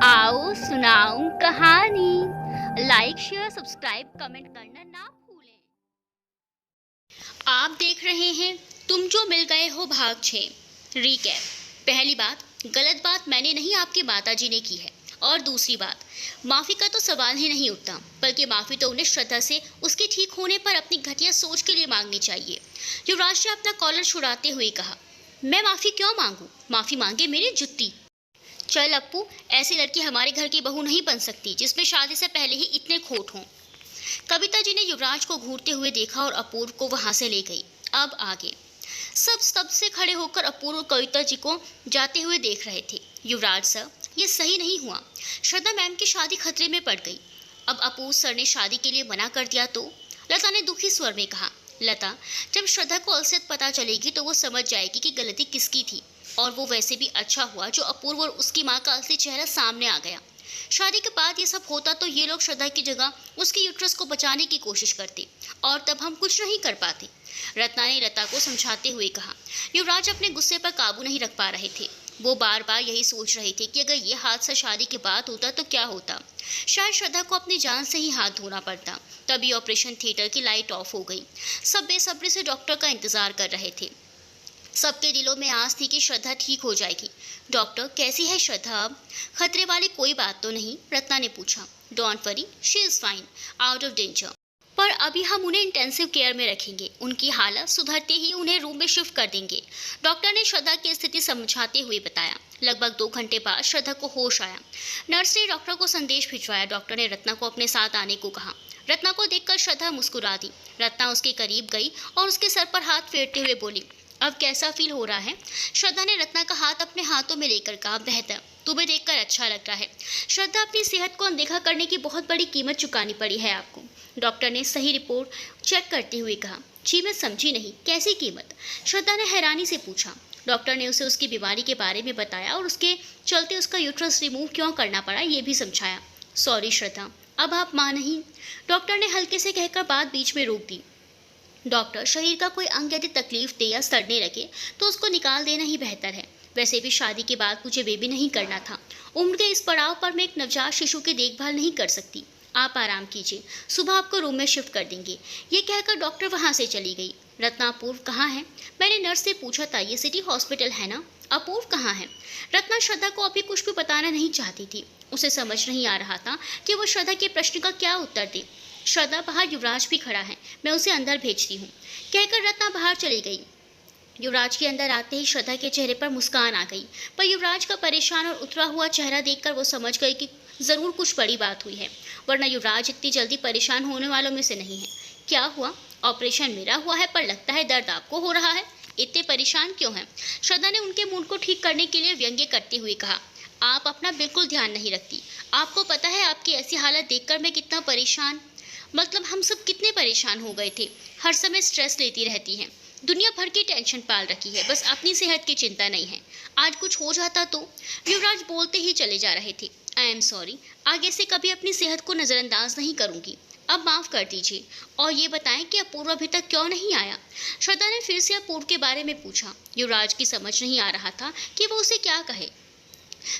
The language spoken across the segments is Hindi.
आओ सुनाऊं कहानी। लाइक शेयर सब्सक्राइब कमेंट करना ना भूलें। आप देख रहे हैं तुम जो मिल गए हो भाग 6। रीकैप। पहली बात, गलत बात मैंने नहीं आपके माताजी ने की है। और दूसरी बात, माफ़ी का तो सवाल ही नहीं उठता, बल्कि माफ़ी तो उन्हें श्रद्धा से उसके ठीक होने पर अपनी घटिया सोच के लिए मांगनी चाहिए। युवराज ने अपना कॉलर छुड़ाते हुए कहा, मैं माफ़ी क्यों मांगूं? माफ़ी मांगे मेरी जुत्ती। चल अप्पू, ऐसी लड़की हमारे घर की बहू नहीं बन सकती जिसमें शादी से पहले ही इतने खोट हों। कविता जी ने युवराज को घूरते हुए देखा और अपूर्व को वहां से ले गई। अब आगे सब स्तब्ध से खड़े होकर अपूर्व कविता जी को जाते हुए देख रहे थे। युवराज सर, ये सही नहीं हुआ। श्रद्धा मैम की शादी खतरे में पड़ गई। अब अपूर्व सर ने शादी के लिए मना कर दिया तो? लता ने दुखी स्वर में कहा। लता, जब श्रद्धा को असलियत पता चलेगी तो वो समझ जाएगी कि गलती किसकी थी। और वो वैसे भी अच्छा हुआ जो अपूर्व और उसकी माँ का असली चेहरा सामने आ गया। शादी के बाद ये सब होता तो ये लोग श्रद्धा की जगह उसके यूट्रस को बचाने की कोशिश करते और तब हम कुछ नहीं कर पाते। रत्ना ने लता को समझाते हुए कहा। युवराज अपने गुस्से पर काबू नहीं रख पा रहे थे। वो बार बार यही सोच रहे थे कि अगर ये हादसा शादी के बाद होता तो क्या होता। शायद श्रद्धा को अपनी जान से ही हाथ धोना पड़ता। तभी ऑपरेशन थिएटर की लाइट ऑफ हो गई। सब बेसब्री से डॉक्टर का इंतजार कर रहे थे। सबके दिलों में आस थी कि श्रद्धा ठीक हो जाएगी। डॉक्टर, कैसी है श्रद्धा अब? खतरे वाली कोई बात तो नहीं? रत्ना ने पूछा। Don't worry, she is fine, out of danger. पर अभी हम उन्हें इंटेंसिव केयर में रखेंगे। उनकी हालत सुधरते ही उन्हें रूम में शिफ्ट कर देंगे, डॉक्टर ने श्रद्धा की स्थिति समझाते हुए बताया। लगभग 2 घंटे बाद श्रद्धा को होश आया। नर्स ने डॉक्टर को संदेश भिजवाया। डॉक्टर ने रत्ना को अपने साथ आने को कहा। रत्ना को देखकर श्रद्धा मुस्कुरा दी। रत्ना उसके करीब गई और उसके सर पर हाथ फेरते हुए बोली, अब कैसा फील हो रहा है? श्रद्धा ने रत्ना का हाथ अपने हाथों में लेकर कहा, बेहतर, तुम्हें देखकर अच्छा लग रहा है। श्रद्धा, अपनी सेहत को अनदेखा करने की बहुत बड़ी कीमत चुकानी पड़ी है आपको, डॉक्टर ने सही रिपोर्ट चेक करते हुए कहा। जी मैं समझी नहीं, कैसी कीमत? श्रद्धा ने हैरानी से पूछा। डॉक्टर ने उसे उसकी बीमारी के बारे में बताया और उसके चलते उसका यूट्रस रिमूव क्यों करना पड़ा ये भी समझाया। सॉरी श्रद्धा, अब आप मां नहीं, डॉक्टर ने हल्के से कहकर बात बीच में रोक दी। डॉक्टर, शरीर का कोई अंग यदि तकलीफ दे या सड़ने लगे तो उसको निकाल देना ही बेहतर है। वैसे भी शादी के बाद मुझे बेबी नहीं करना था। उम्र के इस पड़ाव पर मैं एक नवजात शिशु की देखभाल नहीं कर सकती। आप आराम कीजिए, सुबह आपको रूम में शिफ्ट कर देंगे। ये कहकर डॉक्टर वहाँ से चली गई। रत्ना, अपूर्व कहाँ है? मैंने नर्स से पूछा था, ये सिटी हॉस्पिटल है ना? अपूर्व कहाँ है? रत्ना श्रद्धा को अभी कुछ भी बताना नहीं चाहती थी। उसे समझ नहीं आ रहा था कि वो श्रद्धा के प्रश्न का क्या उत्तर दे। श्रद्धा, बाहर युवराज भी खड़ा है, मैं उसे अंदर भेजती हूँ, कहकर रत्ना बाहर चली गई। युवराज के अंदर आते ही श्रद्धा के चेहरे पर मुस्कान आ गई, पर युवराज का परेशान और उतरा हुआ चेहरा देखकर वो समझ गई कि ज़रूर कुछ बड़ी बात हुई है, वरना युवराज इतनी जल्दी परेशान होने वालों में से नहीं है। क्या हुआ? ऑपरेशन मेरा हुआ है, पर लगता है दर्द आपको हो रहा है। इतने परेशान क्यों हैं? श्रद्धा ने उनके मूड को ठीक करने के लिए व्यंग्य करते हुए कहा। आप अपना बिल्कुल ध्यान नहीं रखती। आपको पता है आपकी ऐसी हालत देखकर मैं कितना परेशान, मतलब हम सब कितने परेशान हो गए थे। हर समय स्ट्रेस लेती रहती हैं, दुनिया भर की टेंशन पाल रखी है, बस अपनी सेहत की चिंता नहीं है। आज कुछ हो जाता तो? युवराज बोलते ही चले जा रहे थे। आई एम सॉरी, आगे से कभी अपनी सेहत को नज़रअंदाज नहीं करूंगी। अब माफ़ कर दीजिए। और ये बताएं कि अपूर्व अभी तक क्यों नहीं आया? श्रद्धा ने फिर से अपूर्व के बारे में पूछा। युवराज की समझ नहीं आ रहा था कि वो उसे क्या कहे।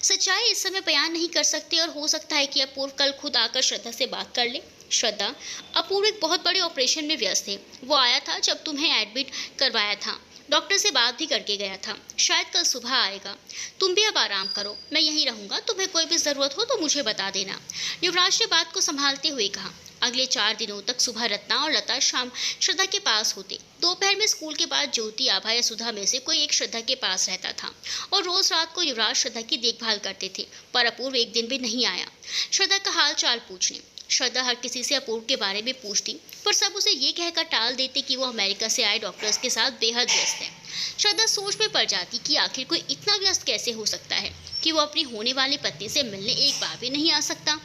सच्चाई इस समय बयान नहीं कर सकते और हो सकता है कि अपूर्व कल खुद आकर श्रद्धा से बात कर ले। श्रद्धा, अपूर्व एक बहुत बड़े ऑपरेशन में व्यस्त थे। वो आया था जब तुम्हें एडमिट करवाया था, डॉक्टर से बात भी करके गया था। शायद कल सुबह आएगा। तुम भी अब आराम करो, मैं यहीं रहूँगा। तुम्हें कोई भी ज़रूरत हो तो मुझे बता देना, युवराज ने बात को संभालते हुए कहा। अगले 4 दिनों तक सुबह रत्ना और लता शाम श्रद्धा के पास होते। दोपहर में स्कूल के बाद ज्योति, आभा या सुधा में से कोई एक श्रद्धा के पास रहता था और रोज रात को युवराज श्रद्धा की देखभाल करते थे। पर अपूर्व एक दिन भी नहीं आया श्रद्धा का हाल चाल पूछने। श्रद्धा हर किसी से अपूर्व के बारे में पूछती, पर सब उसे ये कहकर टाल देते कि वो अमेरिका से आए डॉक्टर्स के साथ बेहद व्यस्त है। श्रद्धा सोच में पड़ जाती कि आखिर कोई इतना व्यस्त कैसे हो सकता है कि वो अपनी होने वाली पत्नी से मिलने एक बार भी नहीं आ सकता।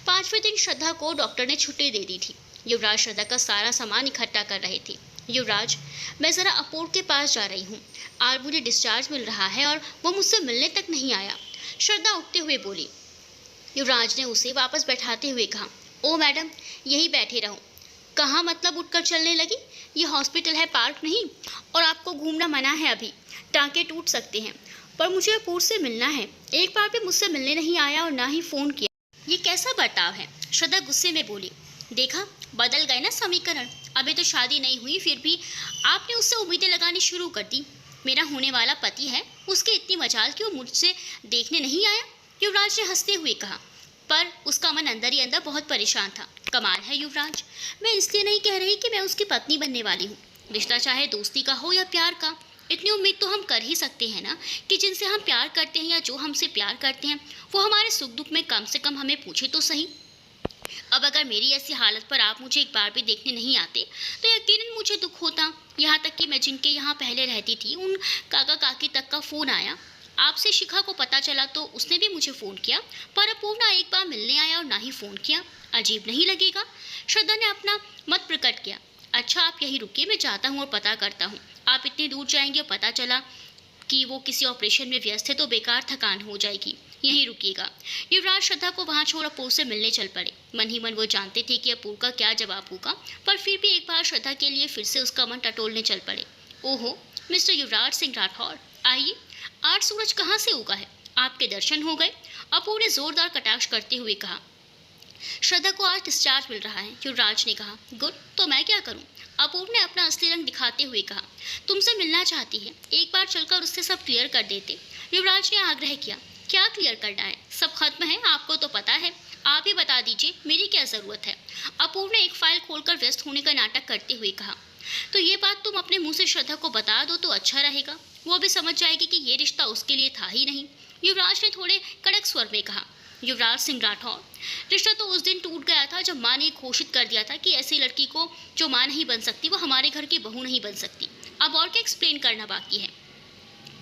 5वें दिन श्रद्धा को डॉक्टर ने छुट्टी दे दी थी। युवराज श्रद्धा का सारा सामान इकट्ठा कर रहे थे। युवराज, मैं ज़रा अपूर्व के पास जा रही हूँ। आज मुझे डिस्चार्ज मिल रहा है और वो मुझसे मिलने तक नहीं आया, श्रद्धा उठते हुए बोली। युवराज ने उसे वापस बैठाते हुए कहा, ओ मैडम, यहीं बैठे रहो। कहाँ मतलब? उठकर चलने लगी। ये हॉस्पिटल है, पार्क नहीं, और आपको घूमना मना है अभी, टाँके टूट सकते हैं। पर मुझे अपूर्व से मिलना है। एक बार भी मुझसे मिलने नहीं आया और ना ही फ़ोन किया। ये कैसा बर्ताव है? श्रद्धा गुस्से में बोली। देखा, बदल गए ना समीकरण। अभी तो शादी नहीं हुई, फिर भी आपने उससे उम्मीदें लगानी शुरू कर दी। मेरा होने वाला पति है, उसकी इतनी मजाल कि वो मुझसे देखने नहीं आया? युवराज ने हंसते हुए कहा। पर उसका मन अंदर ही अंदर बहुत परेशान था। कमाल है युवराज, मैं इसलिए नहीं कह रही कि मैं उसकी पत्नी बनने वाली हूँ। रिश्ता चाहे दोस्ती का हो या प्यार का, इतनी उम्मीद तो हम कर ही सकते हैं ना कि जिनसे हम प्यार करते हैं या जो हमसे प्यार करते हैं वो हमारे सुख दुख में कम से कम हमें पूछे तो सही। अब अगर मेरी ऐसी हालत पर आप मुझे एक बार भी देखने नहीं आते तो यकीनन मुझे दुख होता। यहाँ तक कि मैं जिनके यहाँ पहले रहती थी उन काका काकी तक का फ़ोन आया। आपसे शिखा को पता चला तो उसने भी मुझे फ़ोन किया, पर अपूर्व ना एक बार मिलने आया और ना ही फ़ोन किया। अजीब नहीं लगेगा? श्रद्धा ने अपना मत प्रकट किया। अच्छा, आप यही रुकिए, मैं जाता हूँ और पता करता हूँ। आप इतनी दूर जाएंगे और पता चला कि वो किसी ऑपरेशन में व्यस्त है तो बेकार थकान हो जाएगी। यहीं रुकिएगा। युवराज श्रद्धा को वहाँ छोड़ अपूर्व से मिलने चल पड़े। मन ही मन वो जानते थे कि अपूर्व का क्या जवाब होगा, पर फिर भी एक बार श्रद्धा के लिए फिर से उसका मन टटोलने चल पड़े। ओहो, मिस्टर युवराज सिंह राठौर, आइए। आज सूरज कहाँ से उगा है? आपके दर्शन हो गए। अपूर्व ने जोरदार कटाक्ष करते हुए कहा। श्रद्धा को आज डिस्चार्ज मिल रहा है, युवराज ने कहा। गुड, तो मैं क्या करूं? अपूर्व ने अपना असली रंग दिखाते हुए कहा। तुमसे मिलना चाहती है, एक बार चलकर उससे सब क्लियर कर देते। युवराज ने आग्रह किया। क्या क्लियर करना है? सब खत्म है, आपको तो पता है। आप ही बता दीजिए, मेरी क्या ज़रूरत है? अपूर्व ने एक फाइल खोलकर व्यस्त होने का नाटक करते हुए कहा। तो ये बात तुम अपने मुंह से श्रद्धा को बता दो तो अच्छा रहेगा। वो भी समझ जाएगी कि ये रिश्ता उसके लिए था ही नहीं, युवराज ने थोड़े कड़क स्वर में कहा। युवराज सिंह राठौर, रिश्ता तो उस दिन टूट गया था जब माँ ने घोषित कर दिया था कि ऐसी लड़की को जो माँ नहीं बन सकती वो हमारे घर की बहू नहीं बन सकती। अब और क्या एक्सप्लेन करना बाकी है?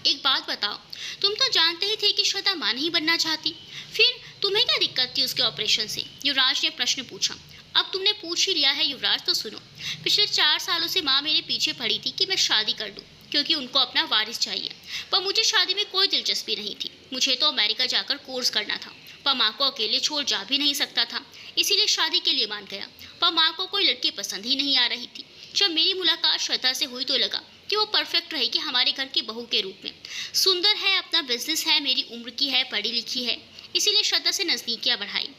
एक बात बताओ, तुम तो जानते ही थे कि श्रद्धा माँ नहीं बनना चाहती, फिर तुम्हें क्या दिक्कत थी उसके ऑपरेशन से? युवराज ने प्रश्न पूछा। अब तुमने पूछ ही लिया है युवराज, तो सुनो। पिछले 4 सालों से माँ मेरे पीछे पड़ी थी कि मैं शादी कर लूँ, क्योंकि उनको अपना वारिस चाहिए। पर मुझे शादी में कोई दिलचस्पी नहीं थी। मुझे तो अमेरिका जाकर कोर्स करना था, पर माँ को अकेले छोड़ जा भी नहीं सकता था, इसीलिए शादी के लिए मान गया। पर माँ को कोई लड़की पसंद ही नहीं आ रही थी। जब मेरी मुलाकात श्रद्धा से हुई तो लगा कि वो परफेक्ट रहेगी हमारे घर की बहू के रूप में। सुंदर है, अपना बिजनेस है, मेरी उम्र की है, पढ़ी लिखी है, इसीलिए श्रद्धा से नज़दीकियाँ बढ़ाई।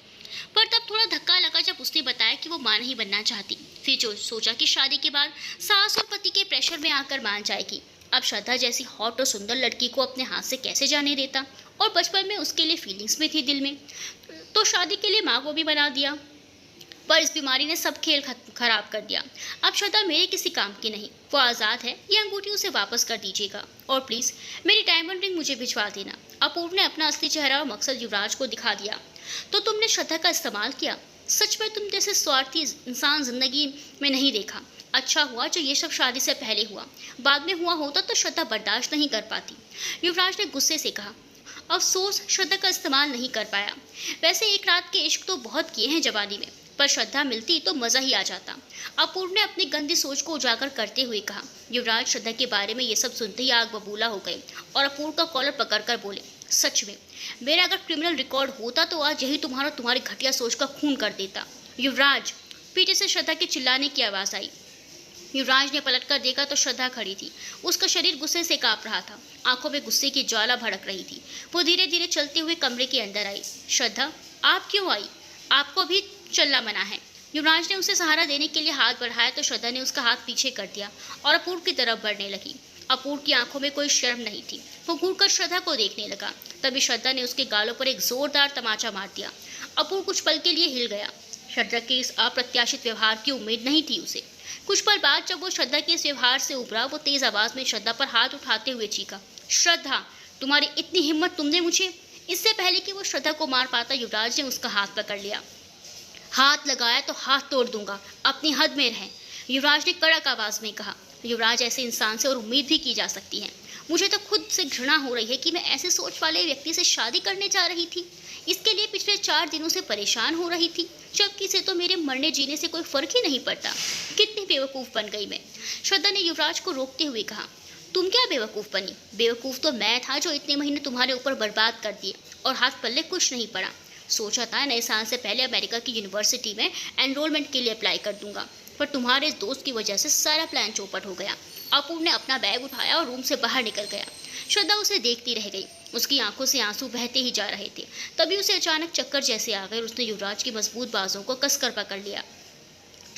पर तब थोड़ा धक्का लगा जब उसने बताया कि वो माँ नहीं बनना चाहती। फिर जो सोचा कि शादी के बाद सास और पति के प्रेशर में आकर मान जाएगी। अब श्रद्धा जैसी हॉट और सुंदर लड़की को अपने हाथ से कैसे जाने देता, और बचपन में उसके लिए फीलिंग्स भी थी दिल में, तो शादी के लिए माँ को भी बना दिया। पर इस बीमारी ने सब खेल खराब कर दिया। अब श्रद्धा मेरे किसी काम की नहीं, वो आज़ाद है। ये अंगूठी उसे वापस कर दीजिएगा, और प्लीज़ मेरी डायमंड रिंग मुझे भिजवा देना। अपूर्व ने अपना असली चेहरा और मकसद युवराज को दिखा दिया। तो तुमने श्रद्धा का इस्तेमाल किया? सच में तुम जैसे स्वार्थी इंसान जिंदगी में नहीं देखा। अच्छा हुआ जो ये सब शादी से पहले हुआ, बाद में हुआ होता तो श्रद्धा बर्दाश्त नहीं कर पाती, युवराज ने गुस्से से कहा। अफसोस श्रद्धा का इस्तेमाल नहीं कर पाया। वैसे एक रात के इश्क तो बहुत किए हैं जवानी में, पर श्रद्धा मिलती तो मज़ा ही आ जाता। अपूर्व ने अपनी गंदी सोच को उजागर करते हुए कहा। युवराज श्रद्धा के बारे में ये सब सुनते ही आग बबूला हो गए और अपूर्व का कॉलर पकड़कर बोले। सच में मेरा अगर क्रिमिनल रिकॉर्ड होता तो आज यही तुम्हारी घटिया सोच का खून कर देता। युवराज, पीछे से श्रद्धा के चिल्लाने की आवाज़ आई। युवराज ने पलटकर देखा तो श्रद्धा खड़ी थी। उसका शरीर गुस्से से कांप रहा था, आंखों में गुस्से की ज्वाला भड़क रही थी। वो धीरे धीरे चलते हुए कमरे के अंदर आई। श्रद्धा, आप क्यों आई? आपको भी चलना मना है। युवराज ने उसे सहारा देने के लिए हाथ बढ़ाया तो श्रद्धा ने उसका हाथ पीछे कर दिया और अपूर्व की तरफ बढ़ने लगी। अपूर्व की आंखों में कोई शर्म नहीं थी। वो घूरकर श्रद्धा को देखने लगा। तभी श्रद्धा ने उसके गालों पर एक जोरदार तमाचा मार दिया। अपूर्व कुछ पल के लिए हिल गया। श्रद्धा के इस अप्रत्याशित व्यवहार की उम्मीद नहीं थी उसे। कुछ पल बाद जब वो श्रद्धा के इस व्यवहार से उभरा, वो तेज आवाज में श्रद्धा पर हाथ उठाते हुए चीखा। श्रद्धा, तुम्हारी इतनी हिम्मत, तुमने मुझे? इससे पहले कि वो श्रद्धा को मार पाता, युवराज ने उसका हाथ पकड़ लिया। हाथ लगाया तो हाथ तोड़ दूंगा, अपनी हद में रह, युवराज ने कड़क आवाज में कहा। युवराज, ऐसे इंसान से और उम्मीद भी की जा सकती है। मुझे तो खुद से घृणा हो रही है कि मैं ऐसे सोच वाले व्यक्ति से शादी करने जा रही थी। इसके लिए पिछले 4 दिनों से परेशान हो रही थी, जबकि इसे तो मेरे मरने जीने से कोई फर्क ही नहीं पड़ता। कितनी बेवकूफ़ बन गई मैं, श्रद्धा ने युवराज को रोकते हुए कहा। तुम क्या बेवकूफ़ बनी? बेवकूफ़ तो मैं था जो इतने महीने तुम्हारे ऊपर बर्बाद कर दिए और हाथ पल्ले कुछ नहीं पड़ा। सोचा था नए साल से पहले अमेरिका की यूनिवर्सिटी में एनरोलमेंट के लिए अप्लाई कर दूंगा, पर तुम्हारे इस दोस्त की वजह से सारा प्लान चौपट हो गया। अपूर्व ने अपना बैग उठाया और रूम से बाहर निकल गया। श्रद्धा उसे देखती रह गई। उसकी आंखों से आंसू बहते ही जा रहे थे। तभी उसे अचानक चक्कर जैसे आ गए और उसने युवराज की मजबूत बाजों को कसकर पकड़ लिया।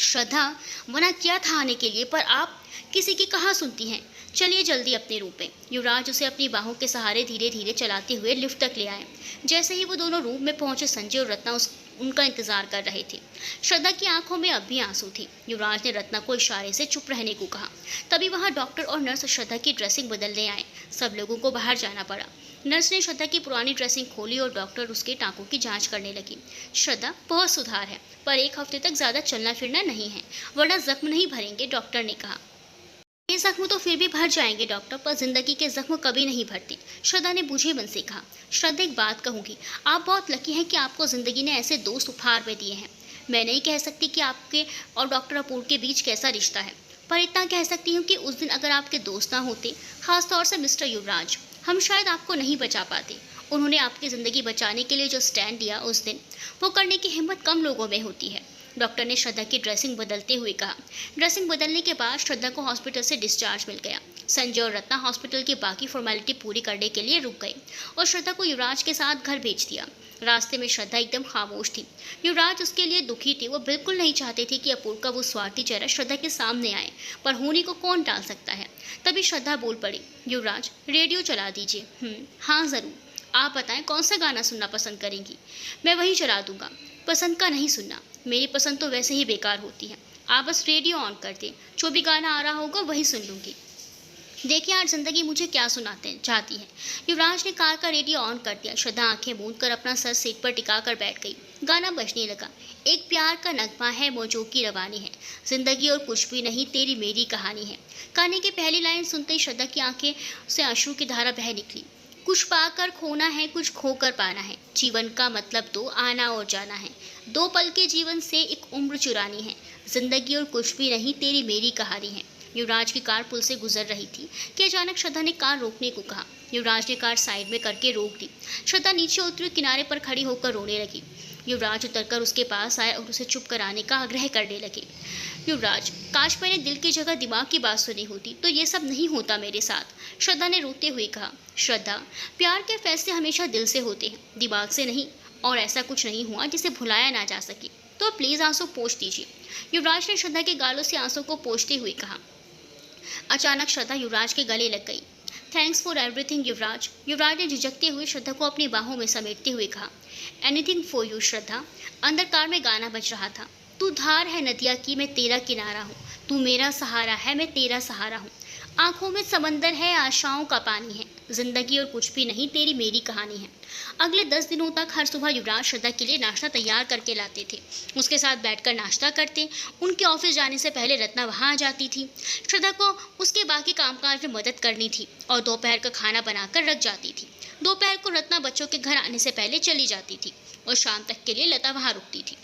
श्रद्धा, मना किया था आने के लिए, पर आप किसी की कहाँ सुनती हैं। चलिए जल्दी अपने रूम में। युवराज उसे अपनी बाहों के सहारे धीरे धीरे चलाते हुए लिफ्ट तक ले आए। जैसे ही वो दोनों रूम में पहुंचे, संजय और रत्ना उनका इंतजार कर रहे थे। श्रद्धा की आंखों में अब भी आंसू थे। युवराज ने रत्ना को इशारे से चुप रहने को कहा। तभी वहां डॉक्टर और नर्स श्रद्धा की ड्रेसिंग बदलने आए। सब लोगों को बाहर जाना पड़ा। नर्स ने श्रद्धा की पुरानी ड्रेसिंग खोली और डॉक्टर उसके टांकों की जांच करने लगी। श्रद्धा, बहुत सुधार है, पर 1 हफ्ते तक ज्यादा चलना फिरना नहीं है, वरना जख्म नहीं भरेंगे, डॉक्टर ने कहा। ये जख्म तो फिर भी भर जाएंगे डॉक्टर, पर जिंदगी के जख्म कभी नहीं भरते, श्रद्धा ने बुझे मन से कहा। श्रद्धा, एक बात कहूंगी, आप बहुत लकी हैं कि आपको जिंदगी ने ऐसे दोस्त उपहार में दिए हैं। मैं नहीं कह सकती कि आपके और डॉक्टर अपूर्व के बीच कैसा रिश्ता है, पर इतना कह सकती हूँ कि उस दिन अगर आपके दोस्त ना होते, खासतौर से मिस्टर युवराज, हम शायद आपको नहीं बचा पाते। उन्होंने आपकी ज़िंदगी बचाने के लिए जो स्टैंड लिया उस दिन, वो करने की हिम्मत कम लोगों में होती है, डॉक्टर ने श्रद्धा की ड्रेसिंग बदलते हुए कहा। ड्रेसिंग बदलने के बाद श्रद्धा को हॉस्पिटल से डिस्चार्ज मिल गया। संजय और रत्ना हॉस्पिटल की बाकी फॉर्मेलिटी पूरी करने के लिए रुक गए और श्रद्धा को युवराज के साथ घर भेज दिया। रास्ते में श्रद्धा एकदम खामोश थी। युवराज उसके लिए दुखी थे। वो बिल्कुल नहीं चाहते थे कि अपूर्व का वो स्वार्थी चेहरा श्रद्धा के सामने आए, पर होने को कौन टाल सकता है। तभी श्रद्धा बोल पड़ी, युवराज, रेडियो चला दीजिए। हाँ ज़रूर, आप बताएं कौन सा गाना सुनना पसंद करेंगी, मैं वही चला दूंगा। पसंद का नहीं सुनना, मेरी पसंद तो वैसे ही बेकार होती है, आप बस रेडियो ऑन कर दें, जो भी गाना आ रहा होगा वही सुन लूँगी। देखिए आज ज़िंदगी मुझे क्या सुनाते चाहती है। युवराज ने कार का रेडियो ऑन कर दिया। श्रद्धा आंखें मूंद कर अपना सर सीट पर टिका कर बैठ गई। गाना बजने लगा। एक प्यार का नगमा है, मौजों की रवानी है, जिंदगी और कुछ भी नहीं, तेरी मेरी कहानी है। गाने की पहली लाइन सुनते ही श्रद्धा की आंखें से अश्रु की धारा बह निकली। कुछ पाकर खोना है, कुछ खोकर पाना है, जीवन का मतलब तो आना और जाना है, 2 पल के जीवन से 1 उम्र चुरानी है, जिंदगी और कुछ भी नहीं, तेरी मेरी कहानी है। युवराज की कार पुल से गुजर रही थी कि अचानक श्रद्धा ने कार रोकने को कहा। युवराज ने कार साइड में करके रोक दी। श्रद्धा नीचे उतरी, किनारे पर खड़ी होकर रोने लगी। युवराज उतरकर उसके पास आए और उसे चुप कराने का आग्रह करने लगे। युवराज, काश मैंने दिल की जगह दिमाग की बात सुनी होती तो ये सब नहीं होता मेरे साथ, श्रद्धा ने रोते हुए कहा। श्रद्धा, प्यार के फैसले हमेशा दिल से होते हैं, दिमाग से नहीं, और ऐसा कुछ नहीं हुआ जिसे भुलाया ना जा सके, तो प्लीज़ आंसू पोंछ दीजिए। युवराज ने श्रद्धा के गालों से आंसू को पोंछते हुए कहा। अचानक श्रद्धा युवराज के गले लग गई। थैंक्स फॉर एवरीथिंग युवराज। युवराज ने झिझकते हुए श्रद्धा को अपनी बाहों में समेटते हुए कहा। एनीथिंग फॉर यू श्रद्धा। अंदर कार में गाना बज रहा था। तू धार है नदिया की, मैं तेरा किनारा हूँ, तू मेरा सहारा है, मैं तेरा सहारा हूँ, आंखों में समंदर है, आशाओं का पानी है, जिंदगी और कुछ भी नहीं, तेरी मेरी कहानी है। अगले 10 दिनों तक हर सुबह युवराज श्रद्धा के लिए नाश्ता तैयार करके लाते थे। उसके साथ बैठकर नाश्ता करते। उनके ऑफिस जाने से पहले रत्ना वहाँ आ जाती थी। श्रद्धा को उसके बाकी कामकाज में मदद करनी थी और दोपहर का खाना बनाकर रख जाती थी। दोपहर को रत्ना बच्चों के घर आने से पहले चली जाती थी और शाम तक के लिए लता वहाँ रुकती थी।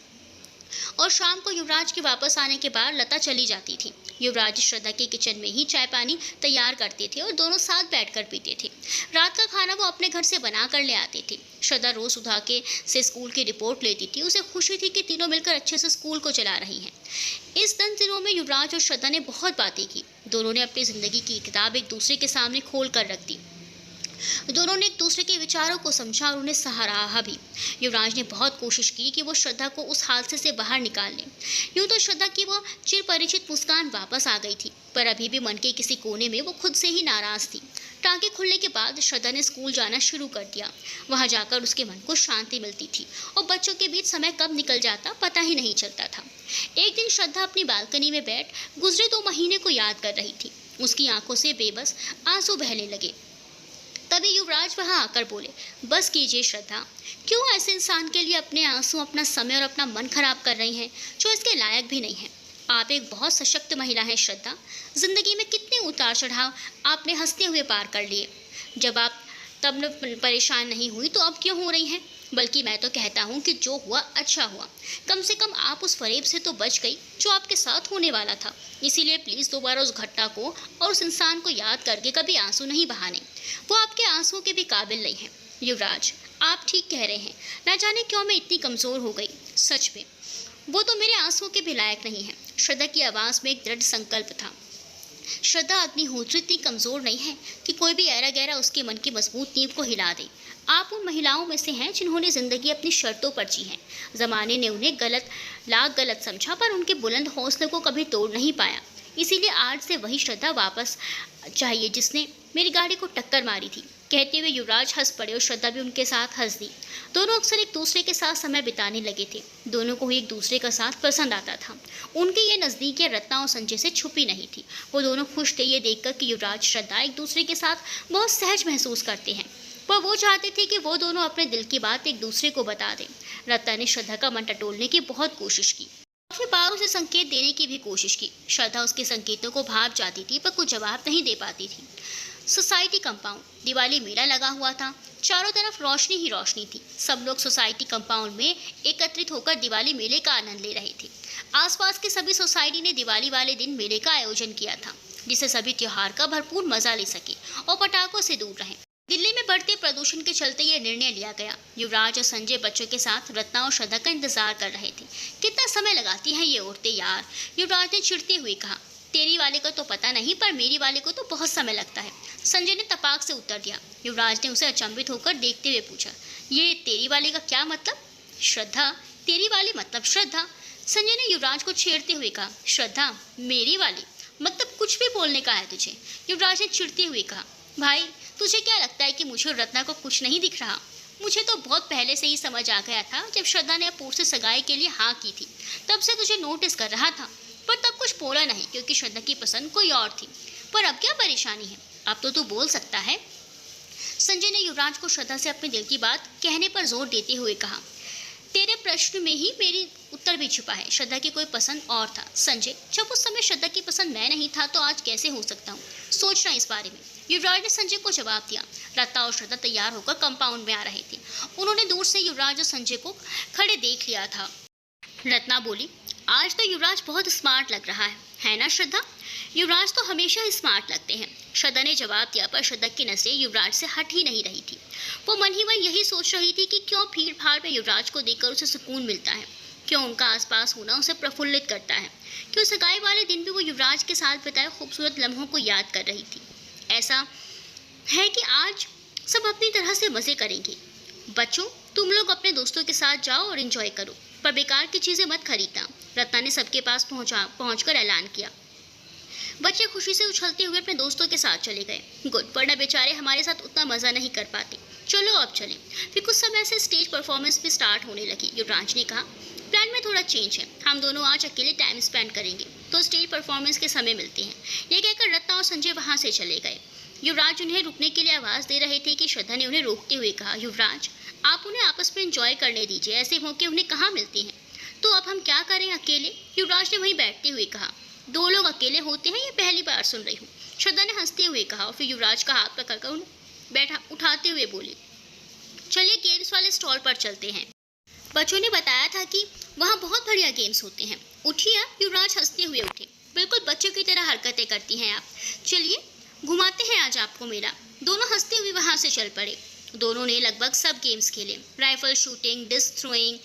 और शाम को युवराज के वापस आने के बाद लता चली जाती थी। युवराज श्रद्धा के किचन में ही चाय पानी तैयार करते थे और दोनों साथ बैठकर पीते थे। रात का खाना वो अपने घर से बना कर ले आते थे। श्रद्धा रोज सुधा के से स्कूल की रिपोर्ट लेती थी। उसे खुशी थी कि तीनों मिलकर अच्छे से स्कूल को चला रही हैं। इस 10 दिनों में युवराज और श्रद्धा ने बहुत बातें की। दोनों ने अपनी जिंदगी की किताब एक दूसरे के सामने खोल कर रख दी। दोनों ने एक दूसरे के विचारों को समझा और उन्हें सराहा भी। युवराज ने बहुत कोशिश की कि वो श्रद्धा को उस हादसे से बाहर निकाल ले। यूं तो श्रद्धा की वो चिरपरिचित मुस्कान वापस आ गई थी, पर अभी भी मन के किसी कोने में वो खुद से ही नाराज थी। टाँके खुलने के बाद श्रद्धा ने स्कूल जाना शुरू कर दिया। वहाँ जाकर उसके मन को शांति मिलती थी और बच्चों के बीच समय कब निकल जाता पता ही नहीं चलता था। एक दिन श्रद्धा अपनी बालकनी में बैठ गुजरे 2 महीने को याद कर रही थी। उसकी आंखों से बेबस आंसू बहने लगे। तभी युवराज वहां आकर बोले, बस कीजिए श्रद्धा, क्यों ऐसे इंसान के लिए अपने आंसू, अपना समय और अपना मन खराब कर रही हैं जो इसके लायक भी नहीं है। आप एक बहुत सशक्त महिला हैं श्रद्धा। जिंदगी में कितने उतार चढ़ाव आपने हंसते हुए पार कर लिए। जब आप तब परेशान नहीं हुई तो अब क्यों हो रही हैं? बल्कि मैं तो कहता हूँ कि जो हुआ अच्छा हुआ। कम से कम आप उस फरेब से तो बच गई जो आपके साथ होने वाला था। इसीलिए प्लीज़ दोबारा उस घटना को और उस इंसान को याद करके कभी आंसू नहीं बहाने। वो आपके आंसुओं के भी काबिल नहीं है। युवराज, आप ठीक कह रहे हैं। न जाने क्यों मैं इतनी कमज़ोर हो गई। सच में वो तो मेरे आंसुओं के भी लायक नहीं है। श्रद्धा की आवाज़ में एक दृढ़ संकल्प था। श्रद्धा अग्निहोत्री इतनी कमज़ोर नहीं है कि कोई भी ऐरा गैरा उसके मन की मजबूत नींव को हिला दे। आप उन महिलाओं में से हैं जिन्होंने ज़िंदगी अपनी शर्तों पर जी है। ज़माने ने उन्हें गलत समझा, पर उनके बुलंद हौसले को कभी तोड़ नहीं पाया। इसीलिए आज से वही श्रद्धा वापस चाहिए जिसने मेरी गाड़ी को टक्कर मारी थी। कहते हुए युवराज हंस पड़े और श्रद्धा भी उनके साथ हंस दी। दोनों अक्सर एक दूसरे के साथ समय बिताने लगे थे। दोनों को ही एक दूसरे का साथ पसंद आता था। उनकी ये नज़दीकियाँ रत्ना और संजय से छुपी नहीं थी। वो दोनों खुश थे ये देखकर कि युवराज श्रद्धा एक दूसरे के साथ बहुत सहज महसूस करते हैं, पर वो चाहते थे कि वो दोनों अपने दिल की बात एक दूसरे को बता दें। रत्ना ने श्रद्धा का मन टटोलने की बहुत कोशिश की, काफी बार उसे संकेत देने की भी कोशिश की। श्रद्धा उसके संकेतों को भाप जाती थी, पर कुछ जवाब नहीं दे पाती थी। सोसाइटी कंपाउंड, दिवाली मेला लगा हुआ था। चारों तरफ रोशनी ही रोशनी थी। सब लोग सोसाइटी कंपाउंड में एकत्रित होकर दिवाली मेले का आनंद ले रहे थे। आसपास के सभी सोसाइटी ने दिवाली वाले दिन मेले का आयोजन किया था, जिससे सभी त्योहार का भरपूर मजा ले सके और पटाखों से दूर रहें। दिल्ली में बढ़ते प्रदूषण के चलते ये निर्णय लिया गया। युवराज और संजय बच्चों के साथ रत्ना और श्रद्धा का इंतजार कर रहे थे। कितना समय लगाती हैं ये औरतें यार, युवराज ने चिढ़ते हुए कहा। तेरी वाले को तो पता नहीं, पर मेरी वाले को तो बहुत समय लगता है, संजय ने तपाक से उत्तर दिया। युवराज ने उसे अचंभित होकर देखते हुए पूछा, ये तेरी वाले का क्या मतलब? श्रद्धा, तेरी वाली मतलब श्रद्धा, संजय ने युवराज को छेड़ते हुए कहा। श्रद्धा, मेरी वाली मतलब कुछ भी बोलने का है तुझे, युवराज ने चिढ़ते हुए कहा। भाई, तुझे क्या लगता है कि मुझे और रत्ना को कुछ नहीं दिख रहा? मुझे तो बहुत पहले से ही समझ आ गया था। जब श्रद्धा ने अपूर्व से सगाई के लिए हाँ की थी, तब से तुझे नोटिस कर रहा था, पर तब कुछ बोला नहीं क्योंकि श्रद्धा की पसंद कोई और थी। पर अब क्या परेशानी है? अब तो तू बोल सकता है। संजय ने युवराज को श्रद्धा से अपने दिल की बात कहने पर जोर देते हुए कहा। तेरे प्रश्न में ही मेरी उत्तर भी छुपा है। श्रद्धा की कोई पसंद और था। संजय, जब उस समय श्रद्धा की पसंद मैं नहीं था तो आज कैसे हो सकता हूँ? सोचना इस बारे में, युवराज ने संजय को जवाब दिया। रत्ना और श्रद्धा तैयार होकर कंपाउंड में आ रहे थे। उन्होंने दूर से युवराज और संजय को खड़े देख लिया था। रत्ना बोली, आज तो युवराज बहुत स्मार्ट लग रहा है ना श्रद्धा? युवराज तो हमेशा स्मार्ट लगते हैं, श्रद्धा ने जवाब दिया। पर श्रद्धा की नजरें युवराज से हट ही नहीं रही थी। वो मन ही मन यही सोच रही थी कि क्यों भीड़ भाड़ में युवराज को देखकर उसे सुकून मिलता है, क्यों उनका आसपास होना उसे प्रफुल्लित करता है, क्यों सगाई वाले दिन भी वो युवराज के साथ बिताए खूबसूरत लम्हों को याद कर रही थी। ऐसा है कि आज सब अपनी तरह से मज़े करेंगे। बच्चों, तुम लोग अपने दोस्तों के साथ जाओ और एंजॉय करो, पर बेकार की चीज़ें मत खरीदना, रत्ना ने सबके पास पहुंचकर ऐलान किया। बच्चे खुशी से उछलते हुए अपने दोस्तों के साथ चले गए। गुड, वरना बेचारे हमारे साथ उतना मज़ा नहीं कर पाते। चलो अब चलें। फिर कुछ समय से स्टेज परफॉर्मेंस भी स्टार्ट होने लगी। युवराज ने कहा, प्लान में थोड़ा चेंज है, हम दोनों आज अकेले टाइम स्पेंड करेंगे, तो स्टेज परफॉर्मेंस के समय मिलते हैं। ये कहकर रत्ना और संजय वहाँ से चले गए। युवराज उन्हें रुकने के लिए आवाज़ दे रहे थे कि श्रद्धा ने उन्हें रोकते हुए कहा, युवराज, आप उन्हें आपस में एंजॉय करने दीजिए, ऐसे मौके उन्हें कहाँ मिलते हैं। तो अब हम क्या करें अकेले? युवराज ने वहीं बैठते हुए कहा। दो लोग अकेले होते हैं, ये पहली बार सुन रही हूँ, श्रद्धा ने हंसते हुए कहा और फिर युवराज का हाथ पकड़कर उन्हें उठाते हुए बोली, चलिए गेम्स वाले स्टॉल पर चलते हैं। बच्चों ने बताया था कि वहाँ बहुत बढ़िया गेम्स होते हैं। उठिए आप, युवराज हंसते हुए उठे। बिल्कुल बच्चों की तरह हरकतें करती हैं आप। चलिए घुमाते हैं आज आपको मेला। दोनों हंसते हुए वहाँ से चल पड़े। दोनों ने लगभग सब गेम्स खेले, rifle shooting, disc throwing,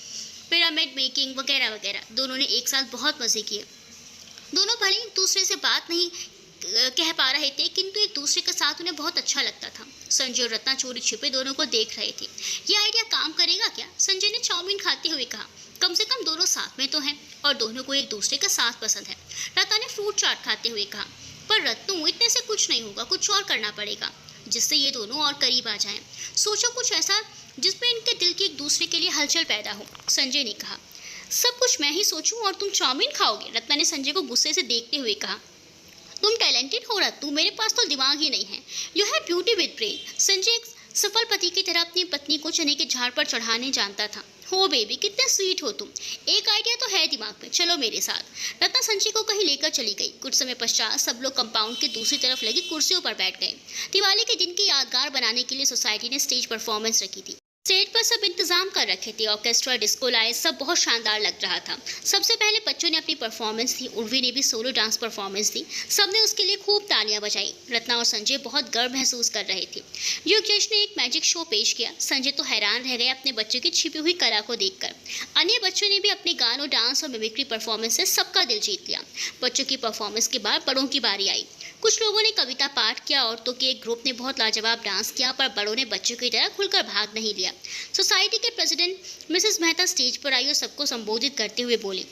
pyramid making वगैरह वगैरह। दोनों ने एक साथ बहुत मज़े किए। दोनों भले एक दूसरे से बात नहीं कह पा रहे थे, किंतु एक दूसरे के साथ उन्हें बहुत अच्छा लगता था। संजय और रत्ना चोरी छिपे दोनों को देख रहे थे। ये आइडिया काम करेगा क्या? संजय ने चाउमीन खाते हुए कहा। कम से कम दोनों साथ में तो हैं और दोनों को एक दूसरे का साथ पसंद है। रत्ना ने फ्रूट चाट खाते हुए कहा, पर रत्नू, इतने से कुछ नहीं होगा, कुछ और करना पड़ेगा जिससे ये दोनों और करीब आ जाएं। सोचो कुछ ऐसा जिसमें इनके दिल की एक दूसरे के लिए हलचल पैदा हो, संजय ने कहा। सब कुछ मैं ही सोचूं और तुम चाउमीन खाओगे? रत्ना ने संजय को गुस्से से देखते हुए कहा। तुम टैलेंटेड हो रत्तू, मेरे पास तो दिमाग ही नहीं है। You have beauty with brain. Sanjay एक सफल पति की तरह अपनी पत्नी को चने के झाड़ पर चढ़ाने जानता था। हो बेबी, कितने स्वीट हो तुम। एक आइडिया तो है दिमाग में, चलो मेरे साथ। रत्ना संजय को कहीं लेकर चली गई। कुछ समय पश्चात सब लोग कंपाउंड के दूसरी तरफ लगी कुर्सियों पर बैठ गए। दिवाली के दिन की यादगार बनाने के लिए सोसाइटी ने स्टेज परफॉर्मेंस रखी थी। स्टेज पर सब इंतजाम कर रखे थे। ऑर्केस्ट्रा, डिस्को लाइट, सब बहुत शानदार लग रहा था। सबसे पहले बच्चों ने अपनी परफॉर्मेंस दी। उर्वी ने भी सोलो डांस परफॉर्मेंस दी। सबने उसके लिए खूब तालियां बजाई। रत्ना और संजय बहुत गर्व महसूस कर रहे थे। युवराज ने एक मैजिक शो पेश किया। संजय तो हैरान रह गए अपने बच्चों की छिपी हुई कला को देखकर। अन्य बच्चों ने भी अपने गानों, डांस और मिमिक्री परफॉर्मेंस से सबका दिल जीत लिया। बच्चों की परफॉर्मेंस के बाद बड़ों की बारी आई। कुछ लोगों ने कविता पाठ किया, औरतों के एक ग्रुप ने बहुत लाजवाब डांस किया, पर बड़ों ने बच्चों की तरह खुलकर भाग नहीं लिया। सोसाइटी के प्रेसिडेंट मिसेस मेहता स्टेज पर आई और सबको संबोधित करते हुए बोली,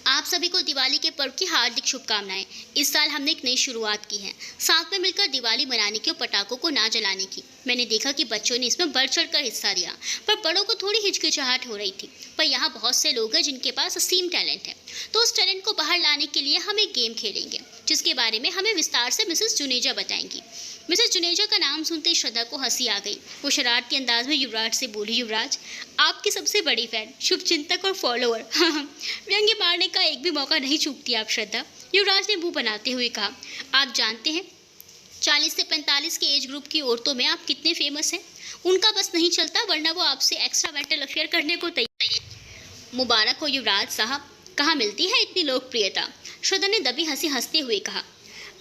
आप सभी को दिवाली के पर्व की हार्दिक शुभकामनाएं। इस साल हमने एक नई शुरुआत की है, साथ में मिलकर दिवाली मनाने की और पटाखों को ना जलाने की। मैंने देखा कि बच्चों ने इसमें बढ़ चढ़कर हिस्सा लिया, पर बड़ों को थोड़ी हिचकिचाहट हो रही थी। पर यहाँ बहुत से लोग हैं जिनके पास असीम टैलेंट है, तो उस टैलेंट को बाहर लाने के लिए हम एक गेम खेलेंगे, जिसके बारे में हमें विस्तार से मिसेस जुनेजा बताएंगी। मिसेस जुनेजा का नाम सुनते ही श्रद्धा को हंसी आ गई। वो शरारती अंदाज में युवराज से बोली, युवराज, आपकी सबसे बड़ी फैन, शुभचिंतक और फॉलोअर। व्यंग्य मारने का एक भी मौका नहीं चूकती आप श्रद्धा। युवराज ने मुंह बनाते हुए कहा, आप जानते हैं 40 से 45 के एज ग्रुप की औरतों में आप कितने फेमस हैं। उनका बस नहीं चलता, वरना वो आपसे एक्स्ट्रा मेंटल अफेयर करने को तैयार। मुबारक हो युवराज साहब, कहाँ मिलती है इतनी लोकप्रियता। श्रद्धा ने दबी हंसी हंसते हुए कहा,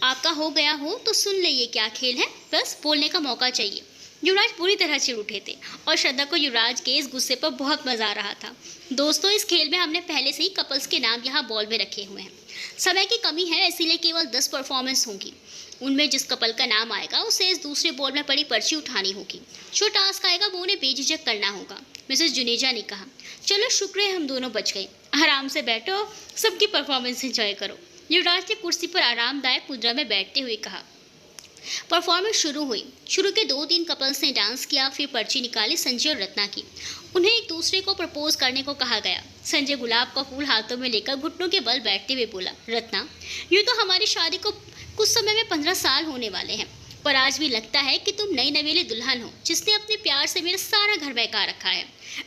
आपका हो गया हो तो सुन ले, ये क्या खेल है, बस बोलने का मौका चाहिए। युवराज पूरी तरह चिढ़ उठे थे और श्रद्धा को युवराज के इस गुस्से पर बहुत मजा आ रहा था। दोस्तों, इस खेल में हमने पहले से ही कपल्स के नाम यहाँ बॉल में रखे हुए हैं। समय की कमी है, इसीलिए केवल 10 परफॉर्मेंस होंगी। उनमें जिस कपल का नाम आएगा उसे इस दूसरे बॉल में पड़ी पर्ची उठानी होगी। जो टास्क आएगा वो उन्हें बेझिझक करना होगा। मिसेस जुनेजा ने कहा, चलो शुक्र है हम दोनों बच गए। आराम से बैठो, सबकी परफॉर्मेंस एंजॉय करो। युवराज ने कुर्सी पर आरामदायक मुद्रा में बैठते हुए कहा। परफॉर्मेंस शुरू हुई। शुरू के 2-3 कपल्स ने डांस किया, फिर पर्ची निकाली संजय और रत्ना की। उन्हें एक दूसरे को प्रपोज करने को कहा गया। संजय गुलाब का फूल हाथों में लेकर घुटनों के बल बैठते हुए बोला, रत्ना, यूँ तो हमारी शादी को कुछ समय में 15 साल होने वाले हैं, पर आज भी लगता है कि तुम नई नवेली दुल्हन हो जिसने अपने प्यार से मेरा सारा घर बहका रखा है।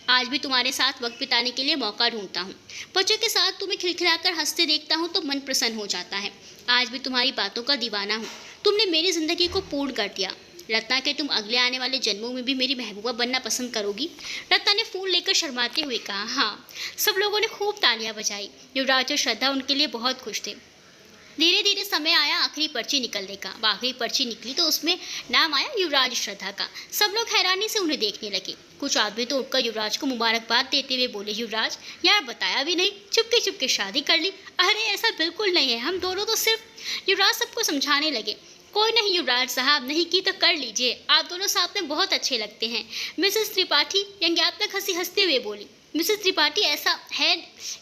आज भी तुम्हारे साथ वक्त बिताने के लिए मौका ढूंढता हूँ। बच्चों के साथ तुम्हें खिलखिलाकर हंसते देखता हूँ तो मन प्रसन्न हो जाता है। आज भी तुम्हारी बातों का दीवाना हूँ। तुमने मेरी जिंदगी को पूर्ण कर दिया। रत्ना, के तुम अगले आने वाले जन्मों में भी मेरी महबूबा बनना पसंद करोगी? रत्ना ने फूल लेकर शर्माते हुए कहा। हाँ। सब लोगों ने खूब तालियां बजाई। युवराज और श्रद्धा उनके लिए बहुत खुश थे। धीरे धीरे समय आया आखिरी पर्ची निकलने का। आखिरी पर्ची निकली तो उसमें नाम आया युवराज श्रद्धा का। सब लोग हैरानी से उन्हें देखने लगे। कुछ आदमी तो उठकर युवराज को मुबारकबाद देते हुए बोले, युवराज, यार बताया भी नहीं, चुपके चुपके शादी कर ली। अरे ऐसा बिल्कुल नहीं है, हम दोनों तो सिर्फ। युवराज सबको समझाने लगे, कोई नहीं युवराज साहब, नहीं की तो कर लीजिए, आप दोनों साथ में बहुत अच्छे लगते हैं। मिसेस त्रिपाठी व्यंग्यात्मक हंसी हंसते हुए बोली। मिसेस त्रिपाठी, ऐसा है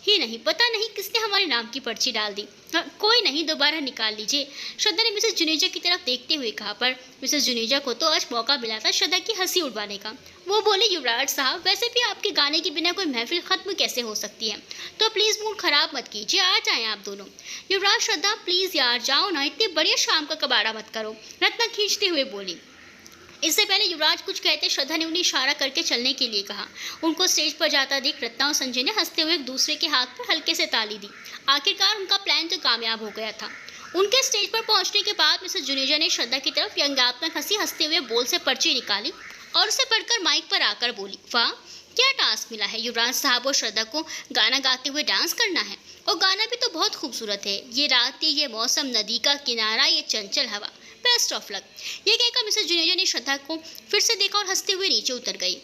ही नहीं, पता नहीं किसने हमारे नाम की पर्ची डाल दी। हाँ, कोई नहीं, दोबारा निकाल लीजिए। श्रद्धा ने मिसेस जुनेजा की तरफ देखते हुए कहा। पर मिसेस जुनेजा को तो आज मौका मिला था श्रद्धा की हंसी उड़वाने का। वो बोले, युवराज साहब, वैसे भी आपके गाने के बिना कोई महफिल खत्म कैसे हो सकती है, तो प्लीज़ मूड खराब मत कीजिए, आ जाएं आप दोनों। युवराज, श्रद्धा प्लीज़ यार जाओ ना, इतनी बढ़िया शाम का कबाड़ा मत करो, रत्ना खींचते हुए बोली। इससे पहले युवराज कुछ कहते श्रद्धा ने उन्हें इशारा करके चलने के लिए कहा। उनको स्टेज पर जाता देख रत्ना और संजय ने हंसते हुए एक दूसरे के हाथ पर हल्के से ताली दी। आखिरकार उनका प्लान तो कामयाब हो गया था। उनके स्टेज पर पहुंचने के बाद मिसेस जुनेजा ने श्रद्धा की तरफ व्यंग्यात्मक हंसी हंसते हुए बोल से पर्ची निकाली और उसे पढ़कर माइक पर आकर बोली, वाह क्या टास्क मिला है युवराज साहब और श्रद्धा को गाना गाते हुए डांस करना है, और गाना भी तो बहुत खूबसूरत है। ये रात, ये मौसम, नदी का किनारा, ये चंचल हवा, बेस्ट ऑफ लक। ये कहकर मिसेस जुनेजा ने श्रद्धा को फिर से देखा और हंसते हुए नीचे उतर गई।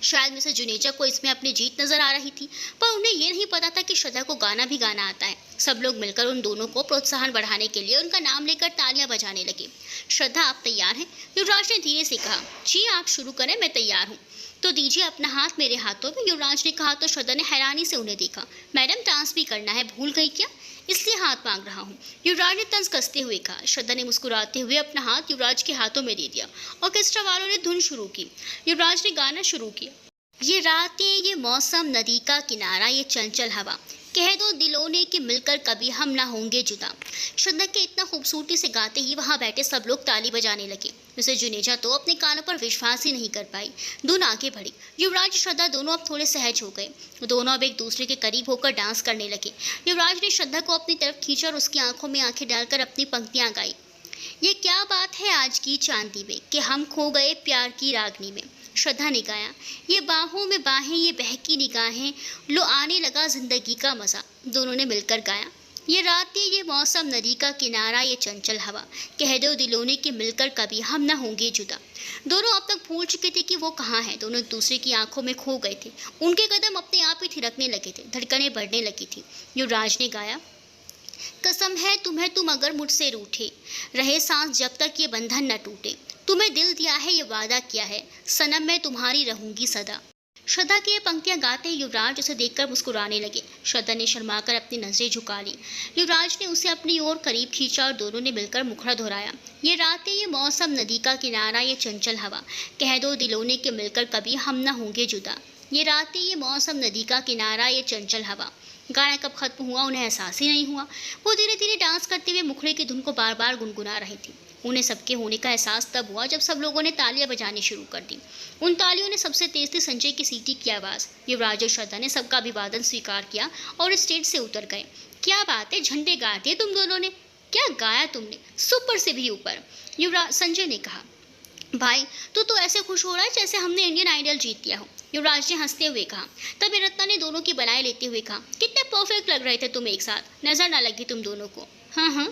शायद मिसेस जुनेजा को इसमें अपनी जीत नजर आ रही थी, पर उन्हें ये नहीं पता था कि श्रद्धा को गाना भी गाना आता है। सब लोग मिलकर उन दोनों को प्रोत्साहन बढ़ाने के लिए उनका नाम लेकर तालियां बजाने लगे। श्रद्धा, आप तैयार हैं? युवराज ने धीरे से कहा। जी आप शुरू करें, मैं तैयार हूँ। तो दीजिए अपना हाथ मेरे हाथों में, युवराज ने कहा। तो श्रद्धा ने हैरानी से उन्हें देखा। मैडम डांस भी करना है, भूल गई क्या? इसलिए हाथ मांग रहा हूँ, युवराज ने तंज कसते हुए कहा। श्रद्धा ने मुस्कुराते हुए अपना हाथ युवराज के हाथों में दे दिया। ऑर्केस्ट्रा वालों ने धुन शुरू की। युवराज ने गाना शुरू किया। ये रातें, ये मौसम, नदी का किनारा, ये चंचल हवा, कह दो दिलों ने कि मिलकर कभी हम ना होंगे जुदा। श्रद्धा के इतना खूबसूरती से गाते ही वहाँ बैठे सब लोग ताली बजाने लगे। मिसेस जुनेजा तो अपने कानों पर विश्वास ही नहीं कर पाई। धुन आगे बढ़ी। युवराज श्रद्धा दोनों अब थोड़े सहज हो गए। दोनों अब एक दूसरे के करीब होकर डांस करने लगे। युवराज ने श्रद्धा को अपनी तरफ खींचा और उसकी आंखों में आंखें डालकर अपनी पंक्तियाँ गाई। ये क्या बात है आज की चांदी में कि हम खो गए प्यार की रागनी में। श्रद्धा ने गाया। ये बाहों में बाहें, ये बहकी निगाहें, लो आने लगा जिंदगी का मज़ा। दोनों ने मिलकर गाया। ये रातें, ये मौसम, नदी का किनारा, ये चंचल हवा, कह दो दिलों ने कि मिलकर कभी हम ना होंगे जुदा। दोनों अब तक भूल चुके थे कि वो कहाँ हैं। दोनों एक दूसरे की आंखों में खो गए थे। उनके कदम अपने आप ही थिरकने लगे थे, धड़कनें बढ़ने लगी थी। युवराज ने गाया। कसम है तुम्हें तुम अगर मुझसे रूठे रहे सांस जब तक ये बंधन न टूटे। तुम्हें दिल दिया है ये वादा किया है सनम मैं तुम्हारी रहूंगी सदा। श्रद्धा की ये पंक्तियां गाते ही युवराज उसे देखकर मुस्कुराने लगे। श्रद्धा ने शर्माकर अपनी नजरें झुका ली। युवराज ने उसे अपनी ओर करीब खींचा और दोनों ने मिलकर मुखड़ा दोहराया। ये रातें, ये मौसम, नदी का किनारा, ये चंचल हवा, कह दो दिलों ने कि मिलकर कभी हम न होंगे जुदा। ये रातें, ये मौसम, नदी का किनारा, ये चंचल हवा। गाना कब खत्म हुआ उन्हें एहसास ही नहीं हुआ। वो धीरे धीरे डांस करते हुए मुखड़े की धुन को बार बार गुनगुना रहे थे। उन्हें सबके होने का एहसास तब हुआ जब सब लोगों ने तालियां बजानी शुरू कर दी। उन तालियों ने सबसे तेज थी संजय की सीटी की आवाज़। युवराज और श्रद्धा ने सबका अभिवादन स्वीकार किया और स्टेज से उतर गए। क्या बात है, झंडे गा दिए तुम दोनों ने, क्या गाया तुमने, सुपर से भी ऊपर। युवराज संजय ने कहा, भाई तू तो ऐसे खुश हो रहा है जैसे हमने इंडियन आइडल जीत लिया हो। युवराज ने हंसते हुए कहा। तभी रत्ना ने दोनों की बनाए लेते हुए कहा, कितने परफेक्ट लग रहे थे तुम एक साथ, नजर ना लगी तुम दोनों को। हाँ,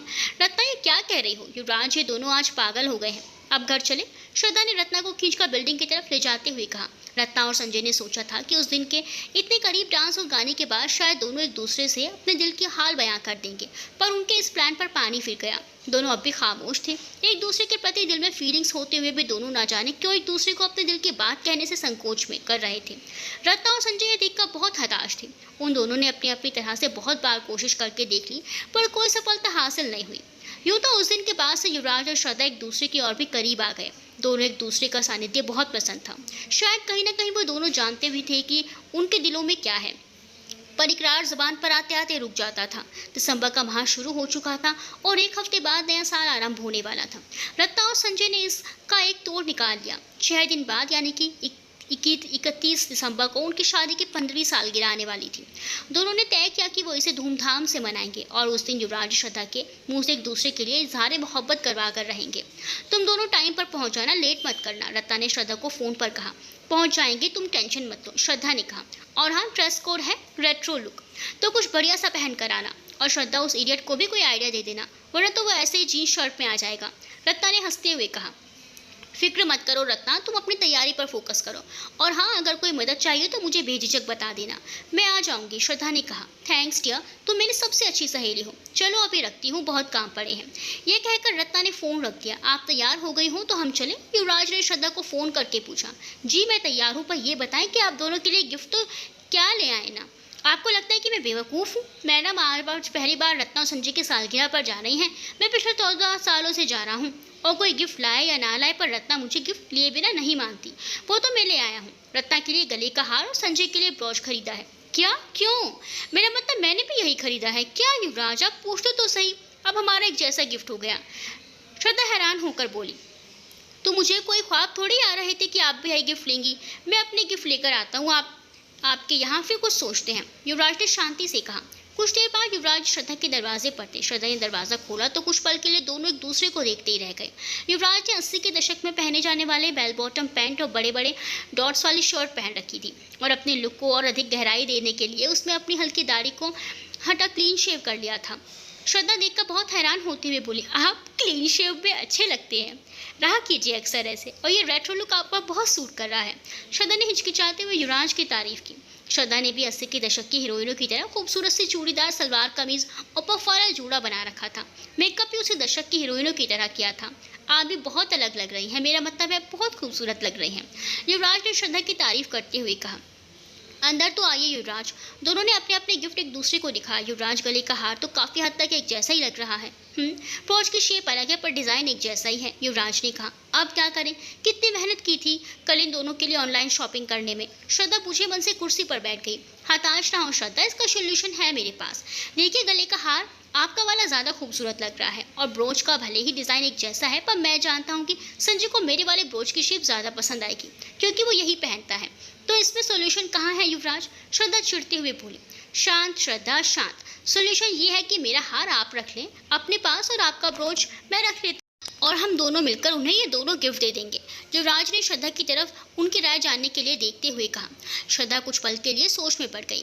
रत्ना ये क्या कह रही हो युवराज, ये दोनों आज पागल हो गए हैं, अब घर चले। श्रद्धा ने रत्ना को खींचकर बिल्डिंग की तरफ ले जाते हुए कहा। रत्ना और संजय ने सोचा था कि उस दिन के इतने करीब डांस और गाने के बाद शायद दोनों एक दूसरे से अपने दिल की हाल बयां कर देंगे, पर उनके इस प्लान पर पानी फिर गया। दोनों अब भी खामोश थे। एक दूसरे के प्रति दिल में फीलिंग्स होते हुए भी दोनों ना जाने क्यों एक दूसरे को अपने दिल की बात कहने से संकोच में कर रहे थे। रत्ना और संजय ये देखकर बहुत हताश थे। उन दोनों ने अपनी अपनी तरह से बहुत बार कोशिश करके देख ली, पर कोई सफलता हासिल नहीं हुई। यूँ तो उस दिन के बाद से युवराज और श्रद्धा एक दूसरे की ओर भी करीब आ गए। दोनों एक दूसरे का सानिध्य बहुत पसंद था। शायद कहीं ना कहीं वो दोनों जानते भी थे कि उनके दिलों में क्या है, पर इकरार जुबान पर आते आते रुक जाता था। दिसंबर का माह शुरू हो चुका था और एक हफ्ते बाद नया साल आरंभ होने वाला था। रत्ना और संजय ने इसका एक तोड़ निकाल लिया। 6 दिन बाद यानी कि 31 दिसंबर को उनकी शादी की 15वीं सालगिरह आने वाली थी। दोनों ने तय किया कि वो इसे धूमधाम से मनाएंगे और उस दिन युवराज श्रद्धा के मुंह से एक दूसरे के लिए इजहार मोहब्बत करवा कर रहेंगे। तुम दोनों टाइम पर पहुंच जाना, लेट मत करना, रत्ना ने श्रद्धा को फ़ोन पर कहा। पहुंच जाएंगे, तुम टेंशन मत लो, श्रद्धा ने कहा। और हाँ, ड्रेस कोड है रेट्रो लुक, तो कुछ बढ़िया सा पहन कर आना। और श्रद्धा उस इडियट को भी कोई आइडिया दे देना, वरना तो वो ऐसे ही जीन्स शर्ट में आ जाएगा, रत्ना ने हंसते हुए कहा। फिक्र मत करो रत्ना, तुम अपनी तैयारी पर फोकस करो। और हाँ, अगर कोई मदद चाहिए तो मुझे बेझिझक बता देना, मैं आ जाऊंगी, श्रद्धा ने कहा। थैंक्स डियर, तुम मेरी सबसे अच्छी सहेली हो। चलो अभी रखती हूँ, बहुत काम पड़े हैं। ये कहकर रत्ना ने फ़ोन रख दिया। आप तैयार हो गई हो तो हम चलें? युवराज ने श्रद्धा को फ़ोन करके पूछा। जी मैं तैयार हूँ, पर यह बताएं कि आप दोनों के लिए गिफ्ट तो क्या ले आए ना। आपको लगता है कि मैं बेवकूफ़ हूँ? मैडम आज पहली बार रत्ना और संजय की सालगिरह पर जा रही हैं। मैं पिछले 14 सालों से जा रहा हूँ और कोई गिफ्ट लाए या ना लाए, पर रत्ना मुझे गिफ्ट लिए बिना नहीं मानती। वो तो मैं ले आया हूँ। रत्ना के लिए गले का हार और संजय के लिए ब्रोच खरीदा है। क्या? क्यों? मेरा मतलब मैंने भी यही खरीदा है। क्या युवराज, आप पूछते तो सही, अब हमारा एक जैसा गिफ्ट हो गया। श्रद्धा हैरान होकर बोली, तो मुझे कोई ख्वाब थोड़ी आ रहे थे कि आप भी यही गिफ्ट लेंगी। मैं अपने गिफ्ट लेकर आता हूँ, आपके यहाँ फिर कुछ सोचते हैं, युवराज ने शांति से कहा। कुछ देर बाद युवराज श्रद्धा के दरवाजे पर थे। श्रद्धा ने दरवाज़ा खोला तो कुछ पल के लिए दोनों एक दूसरे को देखते ही रह गए। युवराज ने 80 के दशक में पहने जाने वाले बेल बॉटम पैंट और बड़े बड़े डॉट्स वाली शर्ट पहन रखी थी और अपने लुक को और अधिक गहराई देने के लिए उसमें अपनी हल्की दाढ़ी को हटा क्लीन शेव कर लिया था। श्रद्धा देखकर बहुत हैरान होते हुए बोली, आप क्लीन शेव में अच्छे लगते हैं, रहा कीजिए अक्सर ऐसे, और ये रेट्रो लुक आप पर बहुत सूट कर रहा है। श्रद्धा ने हिचकिचाते हुए युवराज की तारीफ की। श्रद्धा ने भी 80 के दशक की हीरोइनों की तरह खूबसूरत सी चूड़ीदार सलवार कमीज और पफ वाला जूड़ा बना रखा था। मेकअप भी उसी दशक की हीरोइनों की तरह किया था। आप भी बहुत अलग लग रही हैं, मेरा मतलब है बहुत खूबसूरत लग रही हैं, युवराज ने श्रद्धा की तारीफ करते हुए कहा। अंदर तो आइए युवराज। दोनों ने अपने अपने गिफ्ट एक दूसरे को दिखाया। युवराज गले का हार तो काफ़ी हद तक एक जैसा ही लग रहा है। ब्रोच की शेप अलग है पर डिज़ाइन एक जैसा ही है, युवराज ने कहा। अब क्या करें, कितनी मेहनत की थी कल इन दोनों के लिए ऑनलाइन शॉपिंग करने में। श्रद्धा पूछे मन से कुर्सी पर बैठ गई। हताश ना हो श्रद्धा, इसका सोल्यूशन है मेरे पास। देखिए, गले का हार आपका वाला ज़्यादा खूबसूरत लग रहा है और ब्रोच का भले ही डिज़ाइन एक जैसा है, पर मैं जानता हूँ कि संजय को मेरे वाले ब्रोच की शेप ज़्यादा पसंद आएगी क्योंकि वो यही पहनता है। तो इसमें सोल्यूशन कहाँ है युवराज? श्रद्धा चिढ़ते हुए बोली। शांत श्रद्धा, शांत। सोल्यूशन ये है कि मेरा हार आप रख लें अपने पास और आपका ब्रोच मैं रख लेती और हम दोनों मिलकर उन्हें ये दोनों गिफ्ट दे देंगे। युवराज ने श्रद्धा की तरफ उनकी राय जानने के लिए देखते हुए कहा। श्रद्धा कुछ पल के लिए सोच में पड़ गई,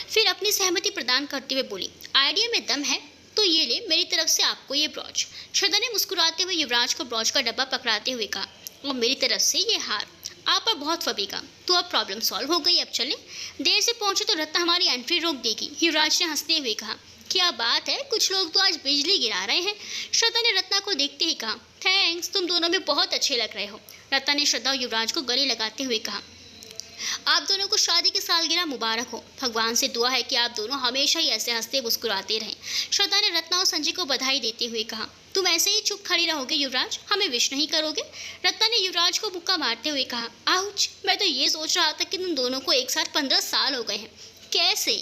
फिर अपनी सहमति प्रदान करते हुए बोली, आइडिया में दम है तो ये ले, मेरी तरफ से आपको ये ब्रोच। श्रद्धा ने मुस्कुराते हुए युवराज को ब्रोच का डब्बा पकड़ाते हुए कहा, और मेरी तरफ से ये हार आप पर बहुत फबेगा। तो अब प्रॉब्लम सॉल्व हो गई, अब चलें। देर से पहुंचे तो रत्ना हमारी एंट्री रोक देगी, युवराज ने हंसते हुए कहा। क्या बात है, कुछ लोग तो आज बिजली गिरा रहे हैं। श्रद्धा ने रत्ना को देखते ही कहा, थैंक्स, तुम दोनों में बहुत अच्छे लग रहे हो। रत्ना ने श्रद्धा और युवराज को गले लगाते हुए कहा, आप दोनों को शादी की सालगिरह मुबारक हो। भगवान से दुआ है कि आप दोनों हमेशा ही ऐसे हंसते मुस्कुराते रहें। श्रद्धा ने रत्ना और संजय को बधाई देते हुए कहा, तुम ऐसे ही चुप खड़ी रहोगे युवराज, हमें विश नहीं करोगे? रत्ना ने युवराज को मुक्का मारते हुए कहा, आउच, मैं तो ये सोच रहा था कि तुम दोनों को एक साथ 15 साल हो गए हैं। कैसे?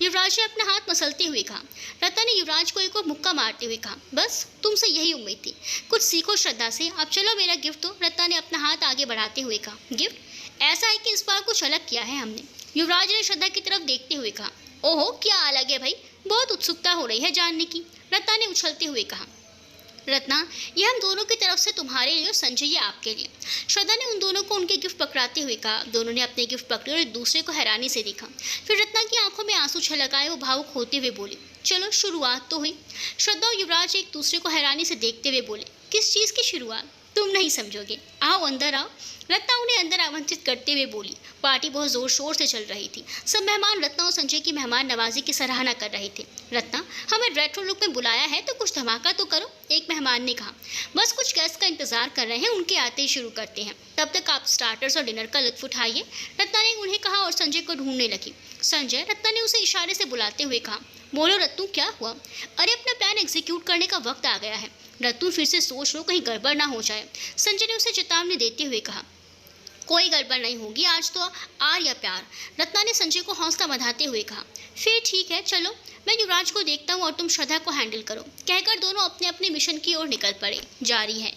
युवराज ने अपना हाथ मसलते हुए कहा। रत्ना ने युवराज को एक और मुक्का मारते हुए कहा, बस तुमसे यही उम्मीद थी, कुछ सीखो श्रद्धा से। अब चलो मेरा गिफ्ट दो। रत्ना ने अपना हाथ आगे बढ़ाते हुए कहा, गिफ्ट? ऐसा है कि इस बार कुछ अलग किया है हमने। युवराज ने श्रद्धा की तरफ देखते हुए कहा, ओहो, क्या अलग है भाई, बहुत उत्सुकता हो रही है जानने की। रत्ना ने उछलते हुए कहा, रत्ना, ये हम दोनों की तरफ से तुम्हारे लिए और संजय ये आपके लिए। श्रद्धा ने उन दोनों को उनके गिफ्ट पकड़ाते हुए कहा। दोनों ने अपने गिफ्ट पकड़े और एक दूसरे को हैरानी से देखा। फिर रत्ना की आंखों में आंसू छलक आए। वो भावुक होते हुए बोली, चलो शुरुआत तो हुई। श्रद्धा और युवराज एक दूसरे को हैरानी से देखते हुए बोले, किस चीज़ की शुरुआत? तुम नहीं समझोगे, आओ अंदर आओ। रत्ना उन्हें अंदर आमंत्रित करते हुए बोली। पार्टी बहुत जोर शोर से चल रही थी। सब मेहमान रत्ना और संजय की मेहमान नवाजी की सराहना कर रहे थे। रत्ना, हमें रेट्रो लुक में बुलाया है तो कुछ धमाका तो करो, एक मेहमान ने कहा। बस कुछ गेस्ट का इंतजार कर रहे हैं, उनके आते ही शुरू करते हैं, तब तक आप स्टार्टर्स और डिनर का लुत्फ उठाइए। रत्ना ने उन्हें कहा और संजय को ढूंढने लगी। संजय, रत्ना ने उसे इशारे से बुलाते हुए कहा, बोलो रत्तू, क्या हुआ? अरे अपना प्लान एग्जीक्यूट करने का वक्त आ गया है। रत्तू, फिर से सोच लो, कहीं गड़बड़ ना हो जाए। संजय ने उसे चेतावनी देते हुए कहा, कोई गड़बड़ नहीं होगी, आज तो आर या प्यार। रत्ना ने संजय को हौसला बंधाते हुए कहा, फिर ठीक है, चलो मैं युवराज को देखता हूँ और तुम श्रद्धा को हैंडल करो। कहकर दोनों अपने अपने मिशन की ओर निकल पड़े। जारी है।